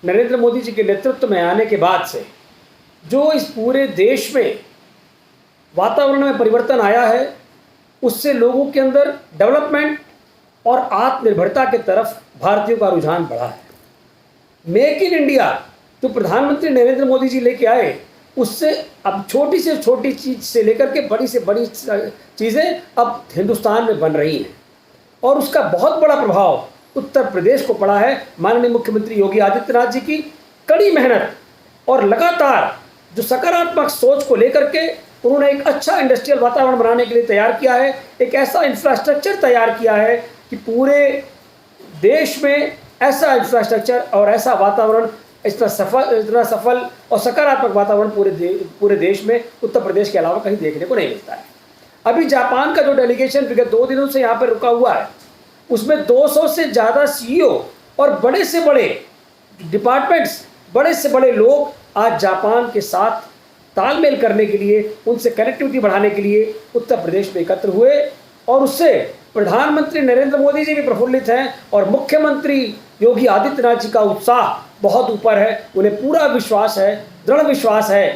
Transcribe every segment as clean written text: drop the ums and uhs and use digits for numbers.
नरेंद्र मोदी जी के नेतृत्व में आने के बाद से जो इस पूरे देश में वातावरण में परिवर्तन आया है, उससे लोगों के अंदर डेवलपमेंट और आत्मनिर्भरता की तरफ भारतीयों का रुझान बढ़ा है। मेक इन इंडिया जो प्रधानमंत्री नरेंद्र मोदी जी लेके आए, उससे अब छोटी से छोटी चीज़ से लेकर के बड़ी से बड़ी चीज़ें अब हिंदुस्तान में बन रही हैं और उसका बहुत बड़ा प्रभाव उत्तर प्रदेश को पड़ा है। माननीय मुख्यमंत्री योगी आदित्यनाथ जी की कड़ी मेहनत और लगातार जो सकारात्मक सोच को लेकर के उन्होंने एक अच्छा इंडस्ट्रियल वातावरण बनाने के लिए तैयार किया है, एक ऐसा इंफ्रास्ट्रक्चर तैयार किया है कि पूरे देश में ऐसा इंफ्रास्ट्रक्चर और ऐसा वातावरण इतना सफल और सकारात्मक वातावरण पूरे देश में उत्तर प्रदेश के अलावा कहीं देखने को नहीं मिलता है। अभी जापान का जो डेलीगेशन विगत 2 दिनों से यहाँ पर रुका हुआ है, उसमें 200 से ज़्यादा सीईओ और बड़े से बड़े डिपार्टमेंट्स, बड़े से बड़े लोग आज जापान के साथ तालमेल करने के लिए, उनसे कनेक्टिविटी बढ़ाने के लिए उत्तर प्रदेश में एकत्र हुए और उससे प्रधानमंत्री नरेंद्र मोदी जी भी प्रफुल्लित हैं और मुख्यमंत्री योगी आदित्यनाथ जी का उत्साह बहुत ऊपर है। उन्हें पूरा विश्वास है, दृढ़ विश्वास है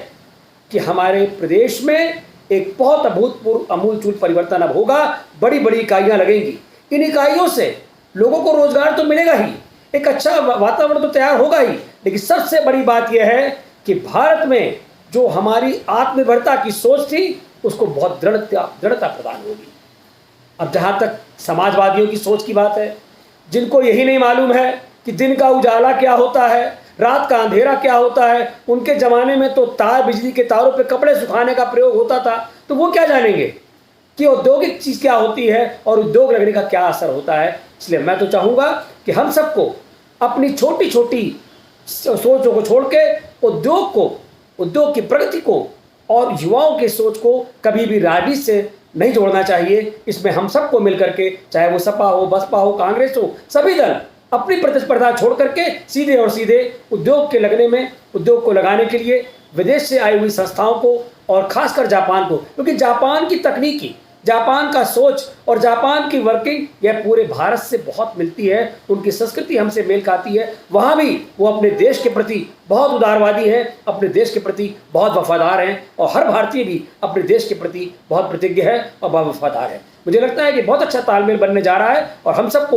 कि हमारे प्रदेश में एक बहुत अभूतपूर्व आमूलचूल परिवर्तन अब होगा। बड़ी बड़ी इकाइयाँ लगेंगी, इन इकाइयों से लोगों को रोजगार तो मिलेगा ही, एक अच्छा वातावरण तो तैयार होगा ही, लेकिन सबसे बड़ी बात यह है कि भारत में जो हमारी आत्मनिर्भरता की सोच थी, उसको बहुत दृढ़ता प्रदान होगी। अब जहाँ तक समाजवादियों की सोच की बात है, जिनको यही नहीं मालूम है कि दिन का उजाला क्या होता है, रात का अंधेरा क्या होता है, उनके ज़माने में तो बिजली के तारों पे कपड़े सुखाने का प्रयोग होता था, तो वो क्या जानेंगे कि औद्योगिक चीज़ क्या होती है और उद्योग लगने का क्या असर होता है। इसलिए मैं तो चाहूँगा कि हम सबको अपनी छोटी छोटी सोचों को छोड़ के उद्योग की प्रगति को और युवाओं की सोच को कभी भी राजनीति से नहीं जोड़ना चाहिए। इसमें हम सबको मिलकर के, चाहे वो सपा हो, बसपा हो, कांग्रेस हो, सभी दल अपनी प्रतिस्पर्धा छोड़ करके सीधे और सीधे उद्योग को लगाने के लिए विदेश से आई हुई संस्थाओं को और खासकर जापान को, क्योंकि जापान की तकनीकी, जापान का सोच और जापान की वर्किंग यह पूरे भारत से बहुत मिलती है। उनकी संस्कृति हमसे मेल खाती है। वहाँ भी वो अपने देश के प्रति बहुत उदारवादी हैं, अपने देश के प्रति बहुत वफादार हैं और हर भारतीय भी अपने देश के प्रति बहुत प्रतिज्ञ है और बहुत वफादार है। मुझे लगता है कि बहुत अच्छा तालमेल बनने जा रहा है और हम सबको